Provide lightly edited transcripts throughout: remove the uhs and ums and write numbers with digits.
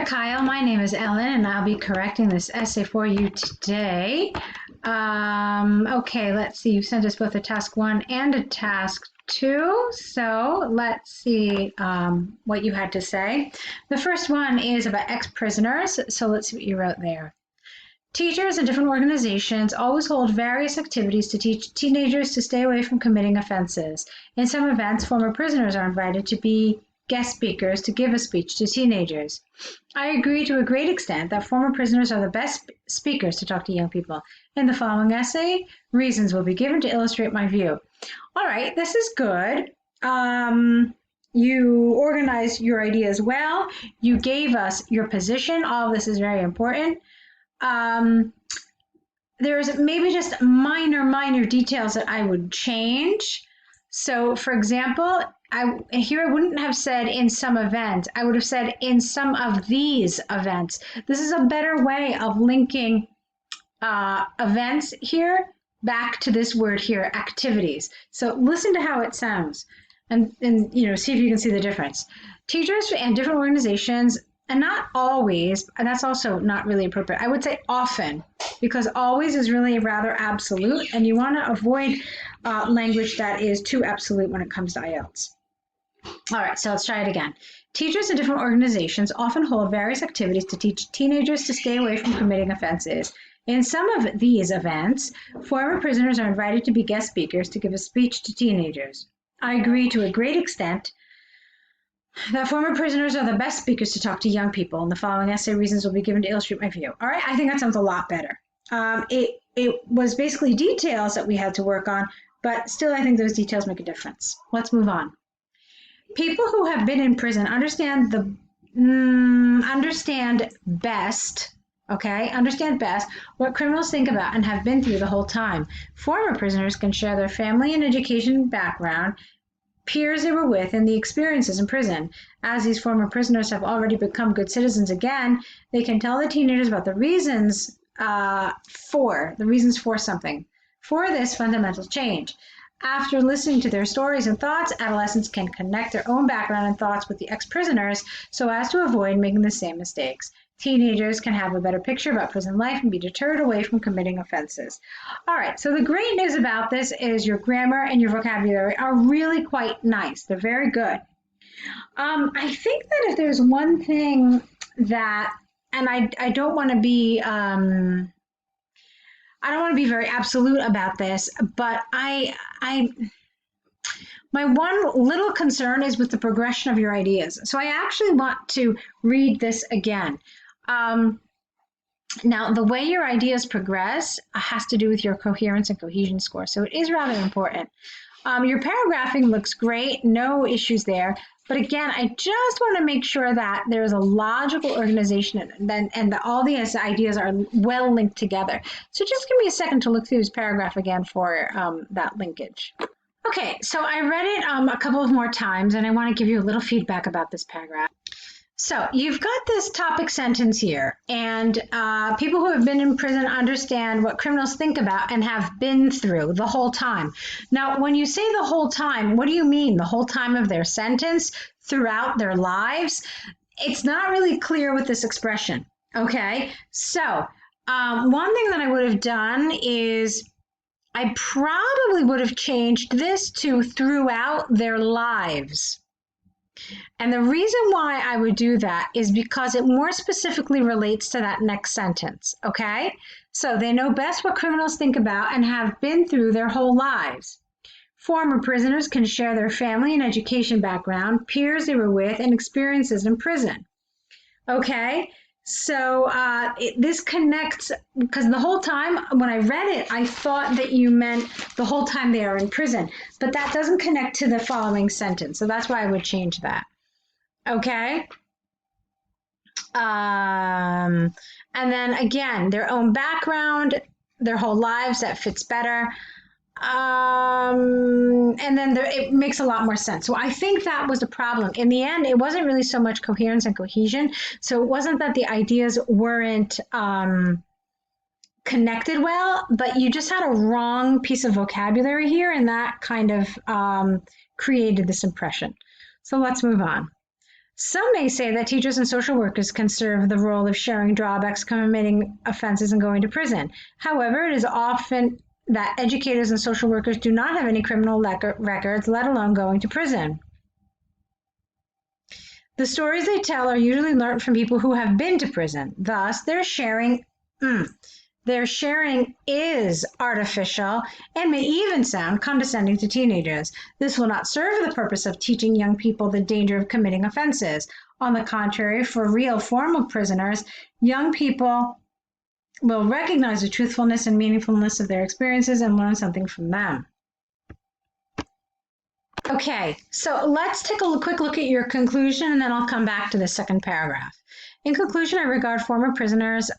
Kyle. My name is Ellen, and I'll be correcting this essay for you today. Okay, let's see. You've sent us both a task 1 and a task 2. So let's see what you had to say. The first one is about ex-prisoners. So let's see what you wrote there. Teachers in different organizations always hold various activities to teach teenagers to stay away from committing offenses. In some events, former prisoners are invited to be guest speakers to give a speech to teenagers. I agree to a great extent that former prisoners are the best speakers to talk to young people. In the following essay, reasons will be given to illustrate my view. All right, this is good. You organized your ideas well. You gave us your position. All of this is very important. There's maybe just minor details that I would change. So, for example, I wouldn't have said in some event. I would have said in some of these events. This is a better way of linking events here back to this word here, activities. So listen to how it sounds and see if you can see the difference. Teachers and different organizations, and not always, and that's also not really appropriate. I would say often, because always is really rather absolute, and you want to avoid language that is too absolute when it comes to IELTS. All right, so let's try it again. Teachers in different organizations often hold various activities to teach teenagers to stay away from committing offenses. In some of these events, former prisoners are invited to be guest speakers to give a speech to teenagers. I agree to a great extent that former prisoners are the best speakers to talk to young people. In the following essay, reasons will be given to illustrate my view. All right, I think that sounds a lot better. It was basically details that we had to work on, but still I think those details make a difference. Let's move on. People who have been in prison understand best what criminals think about and have been through the whole time. Former prisoners can share their family and education background, peers they were with, and the experiences in prison. As these former prisoners have already become good citizens again, they can tell the teenagers about the reasons for something, for this fundamental change. After listening to their stories and thoughts, adolescents can connect their own background and thoughts with the ex-prisoners so as to avoid making the same mistakes. Teenagers can have a better picture about prison life and be deterred away from committing offenses. All right, so the great news about this is your grammar and your vocabulary are really quite nice. They're very good. I think that if there's one thing that, and I don't want to be very absolute about this, but my one little concern is with the progression of your ideas. So I actually want to read this again. Now, the way your ideas progress has to do with your coherence and cohesion score, so it is rather important. Your paragraphing looks great, no issues there. But again, I just want to make sure that there's a logical organization and that all these ideas are well linked together. So just give me a second to look through this paragraph again for that linkage. Okay, so I read it a couple of more times, and I want to give you a little feedback about this paragraph. So you've got this topic sentence here, and people who have been in prison understand what criminals think about and have been through the whole time. Now, when you say the whole time, what do you mean? The whole time of their sentence, throughout their lives? It's not really clear with this expression, okay? So one thing that I would have done is I probably would have changed this to throughout their lives. And the reason why I would do that is because it more specifically relates to that next sentence, okay? So they know best what criminals think about and have been through their whole lives. Former prisoners can share their family and education background, peers they were with, and experiences in prison. Okay, so this connects, because the whole time when I read it, I thought that you meant the whole time they are in prison, but that doesn't connect to the following sentence, so that's why I would change that. Okay, and then again, their own background, their whole lives, that fits better. And then it makes a lot more sense. So I think that was the problem. In the end, it wasn't really so much coherence and cohesion. So it wasn't that the ideas weren't connected well, but you just had a wrong piece of vocabulary here, and that kind of created this impression. So let's move on. Some may say that teachers and social workers can serve the role of sharing drawbacks, committing offenses, and going to prison. However, it is often that educators and social workers do not have any criminal records, let alone going to prison. The stories they tell are usually learned from people who have been to prison. Thus, their sharing is artificial and may even sound condescending to teenagers. This will not serve the purpose of teaching young people the danger of committing offenses. On the contrary, for real former prisoners, young people will recognize the truthfulness and meaningfulness of their experiences and learn something from them. Okay, so let's take a quick look at your conclusion, and then I'll come back to the second paragraph. In conclusion, I regard former prisoners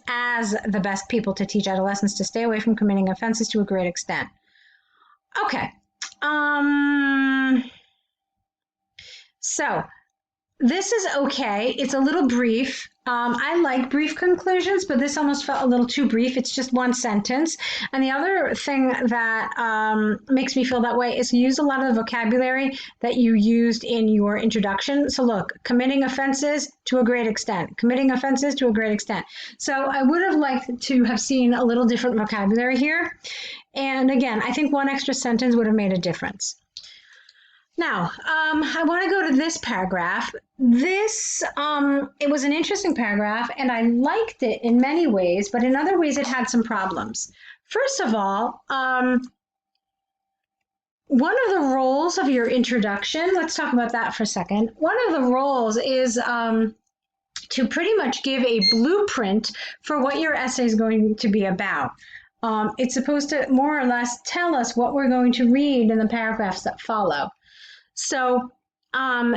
as the best people to teach adolescents to stay away from committing offenses to a great extent. Okay. So this is okay. It's a little brief. I like brief conclusions, but this almost felt a little too brief. It's just one sentence. And the other thing that makes me feel that way is you use a lot of the vocabulary that you used in your introduction. So look, committing offenses to a great extent, committing offenses to a great extent. So I would have liked to have seen a little different vocabulary here. And again, I think one extra sentence would have made a difference. Now, I want to go to this paragraph. This, it was an interesting paragraph, and I liked it in many ways, but in other ways it had some problems. First of all, one of the roles of your introduction, let's talk about that for a second. One of the roles is to pretty much give a blueprint for what your essay is going to be about. It's supposed to more or less tell us what we're going to read in the paragraphs that follow. So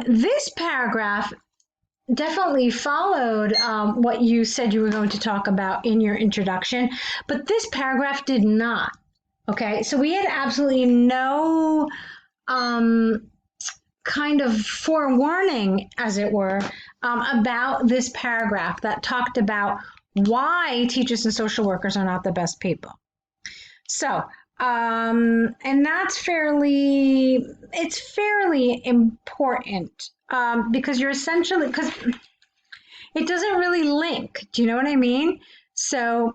this paragraph definitely followed what you said you were going to talk about in your introduction, but this paragraph did not. Okay, so we had absolutely no kind of forewarning, as it were, about this paragraph that talked about why teachers and social workers are not the best people. So, and that's fairly important because you're essentially, because it doesn't really link. Do you know what I mean? So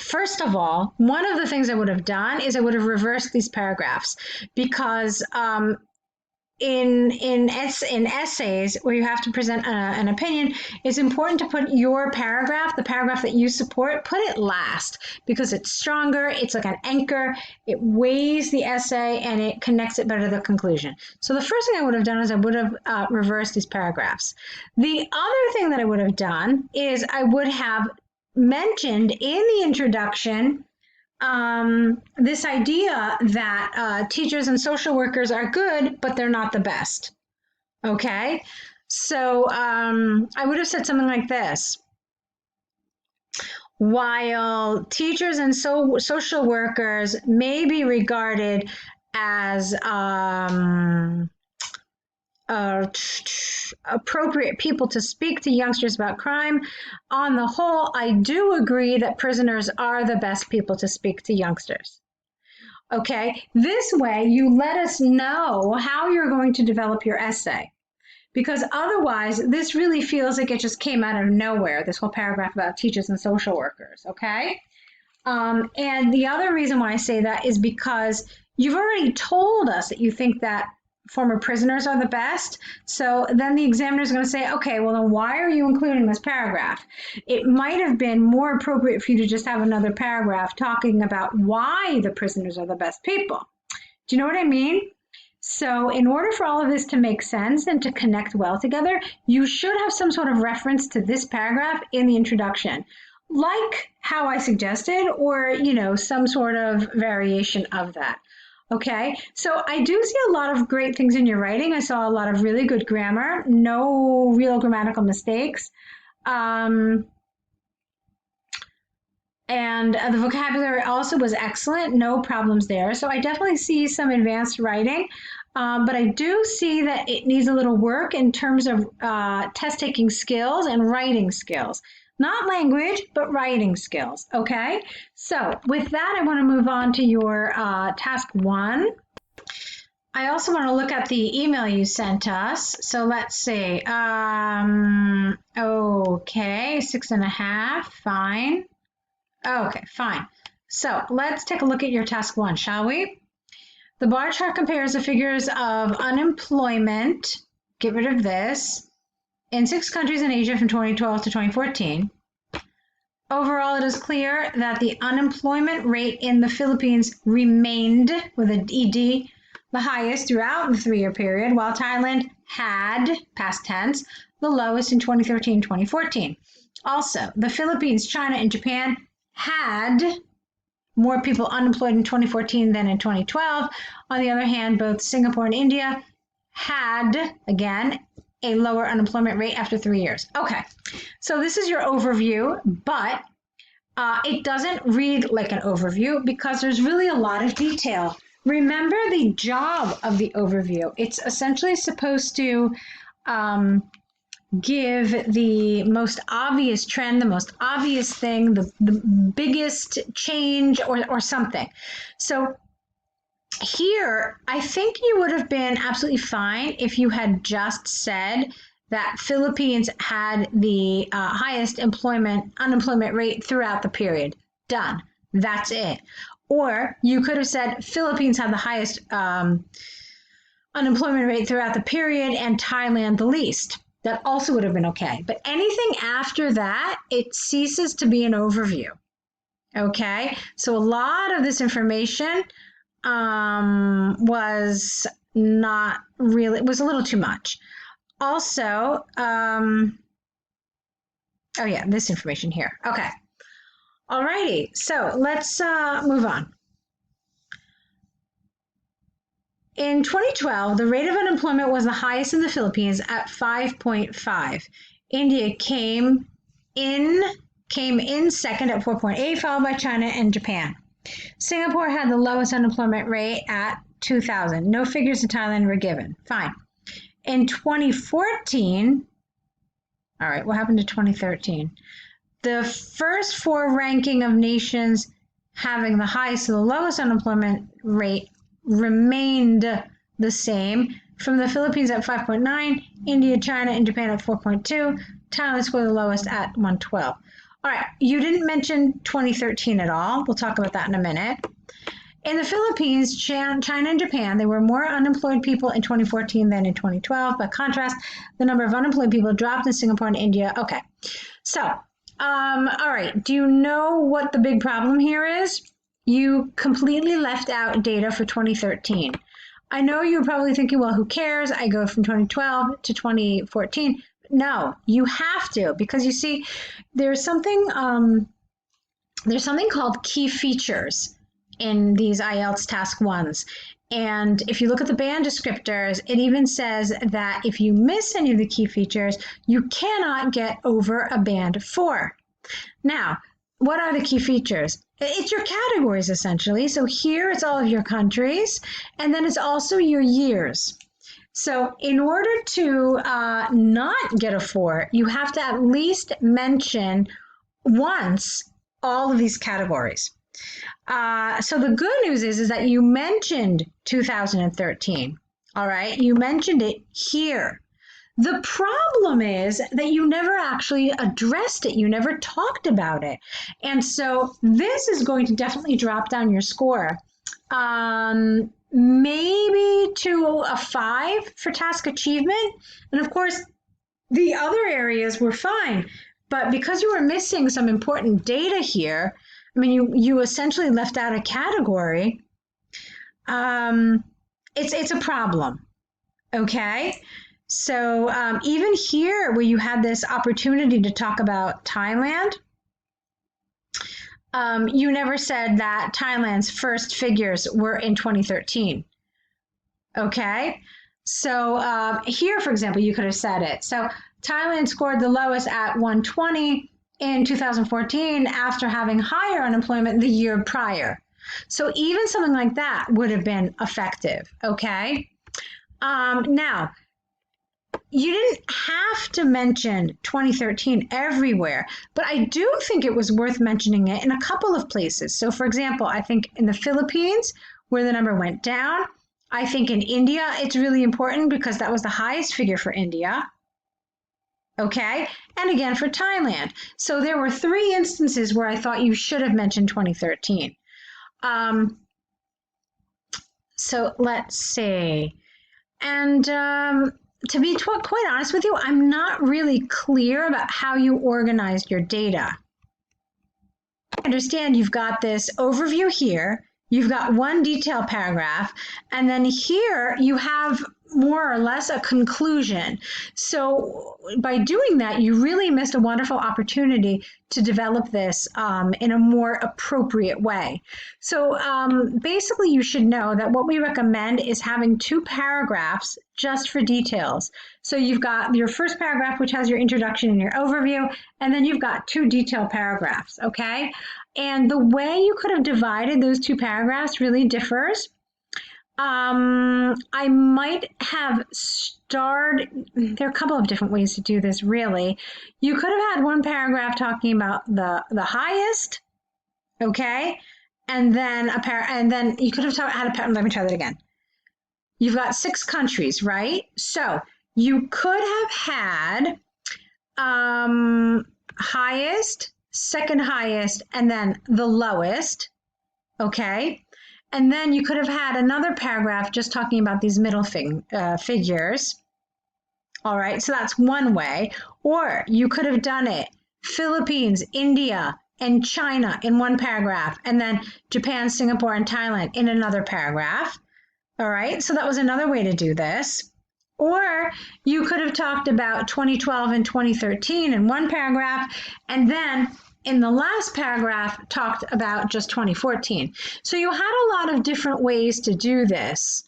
first of all, one of the things I would have done is I would have reversed these paragraphs because in essays where you have to present an opinion, it's important to put your paragraph, the paragraph that you support, put it last because it's stronger, it's like an anchor, it weighs the essay and it connects it better to the conclusion. So the first thing I would have done is I would have reversed these paragraphs. The other thing that I would have done is I would have mentioned in the introduction this idea that teachers and social workers are good, but they're not the best. Okay, so I would have said something like this. While teachers and social workers may be regarded as appropriate people to speak to youngsters about crime, on the whole, I do agree that prisoners are the best people to speak to youngsters. Okay, this way you let us know how you're going to develop your essay, because otherwise this really feels like it just came out of nowhere, this whole paragraph about teachers and social workers, okay? And the other reason why I say that is because you've already told us that you think that former prisoners are the best. So then the examiner is going to say, okay, well, then why are you including this paragraph? It might have been more appropriate for you to just have another paragraph talking about why the prisoners are the best people. Do you know what I mean? So in order for all of this to make sense and to connect well together, you should have some sort of reference to this paragraph in the introduction, like how I suggested, or, you know, some sort of variation of that. Okay, so I do see a lot of great things in your writing. I saw a lot of really good grammar, no real grammatical mistakes. And the vocabulary also was excellent, no problems there. So I definitely see some advanced writing, but I do see that it needs a little work in terms of test-taking skills and writing skills. Not language, but writing skills, okay? So with that, I want to move on to your task 1. I also want to look at the email you sent us. So let's see. Okay, 6.5, fine. Okay, fine. So let's take a look at your task 1, shall we? The bar chart compares the figures of unemployment, get rid of this, in 6 countries in Asia from 2012 to 2014. Overall, it is clear that the unemployment rate in the Philippines remained, with an ED, the highest throughout the 3-year period, while Thailand had, past tense, the lowest in 2013-2014. Also, the Philippines, China, and Japan had more people unemployed in 2014 than in 2012. On the other hand, both Singapore and India had, again, a lower unemployment rate after 3 years. Okay, so this is your overview, but it doesn't read like an overview because there's really a lot of detail. Remember the job of the overview. It's essentially supposed to give the most obvious trend, the most obvious thing, the biggest change or something. So here, I think you would have been absolutely fine if you had just said that Philippines had the highest unemployment rate throughout the period. Done. That's it. Or you could have said Philippines had the highest unemployment rate throughout the period and Thailand the least. That also would have been okay. But anything after that, it ceases to be an overview. Okay? So a lot of this information was not really, it was a little too much. Also, oh yeah, this information here. Okay. Alrighty, so let's move on. In 2012, the rate of unemployment was the highest in the Philippines at 5.5. India came in second at 4.8, followed by China and Japan. Singapore had the lowest unemployment rate at 2,000. No figures of Thailand were given. Fine. In 2014, all right, what happened to 2013? The first 4 ranking of nations having the highest and the lowest unemployment rate remained the same. From the Philippines at 5.9, India, China, and Japan at 4.2. Thailand scored the lowest at 112. All right, you didn't mention 2013 at all. We'll talk about that in a minute. In the Philippines, China, and Japan, there were more unemployed people in 2014 than in 2012. By contrast, the number of unemployed people dropped in Singapore and India. Okay, so, all right, do you know what the big problem here is? You completely left out data for 2013. I know you're probably thinking, well, who cares? I go from 2012 to 2014. No, you have to, because you see, there's something called key features in these IELTS Task 1s. And if you look at the band descriptors, it even says that if you miss any of the key features, you cannot get over a band 4. Now, what are the key features? It's your categories, essentially. So here it's all of your countries, and then it's also your years. So in order to not get a 4, you have to at least mention once all of these categories. So the good news is that you mentioned 2013, all right? You mentioned it here. The problem is that you never actually addressed it. You never talked about it. And so this is going to definitely drop down your score. Maybe to a 5 for task achievement. And of course, the other areas were fine. But because you were missing some important data here, I mean, you essentially left out a category. It's a problem, okay? So even here, where you had this opportunity to talk about Thailand, you never said that Thailand's first figures were in 2013, okay? So here, for example, you could have said it. So Thailand scored the lowest at 120 in 2014 after having higher unemployment the year prior. So even something like that would have been effective, okay? Now, you didn't have to mention 2013 everywhere, but I do think it was worth mentioning it in a couple of places. So for example, I think in the Philippines, where the number went down, I think in India, it's really important because that was the highest figure for India. Okay, and again for Thailand. So there were 3 instances where I thought you should have mentioned 2013. So let's see. And to be quite honest with you, I'm not really clear about how you organized your data. I understand you've got this overview here, you've got one detail paragraph, and then here you have more or less a conclusion. So by doing that, you really missed a wonderful opportunity to develop this in a more appropriate way. So basically, you should know that what we recommend is having 2 paragraphs just for details. So you've got your first paragraph, which has your introduction and your overview, and then you've got 2 detail paragraphs, okay? And the way you could have divided those 2 paragraphs really differs. I might have there are a couple of different ways to do this, really. You could have had one paragraph talking about the highest, okay? And then then you could have let me try that again. You've got 6 countries, right? So you could have had highest, second highest, and then the lowest, okay? And then you could have had another paragraph just talking about these middle figures. All right, so that's one way. Or you could have done it Philippines, India, and China in one paragraph, and then Japan, Singapore, and Thailand in another paragraph. All right, so that was another way to do this. Or you could have talked about 2012 and 2013 in one paragraph, and then in the last paragraph talked about just 2014. So you had a lot of different ways to do this.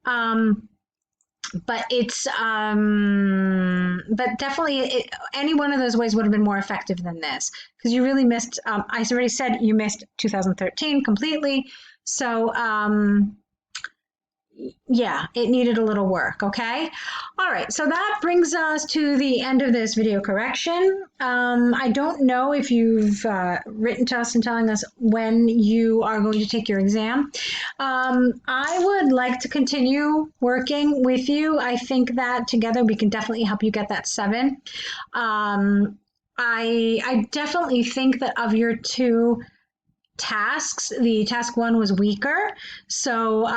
But it's but definitely any one of those ways would have been more effective than this, because you really missed, I already said you missed 2013 completely. So yeah, it needed a little work, okay? All right, so that brings us to the end of this video correction. I don't know if you've written to us and telling us when you are going to take your exam. I would like to continue working with you. I think that together we can definitely help you get that 7. I definitely think that of your 2 tasks, the task 1 was weaker. So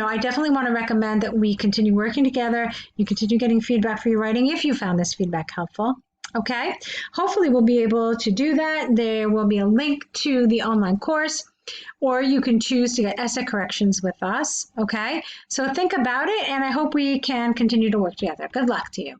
I definitely want to recommend that we continue working together. You continue getting feedback for your writing if you found this feedback helpful. Okay, hopefully we'll be able to do that. There will be a link to the online course, or you can choose to get essay corrections with us. Okay, so think about it, and I hope we can continue to work together. Good luck to you.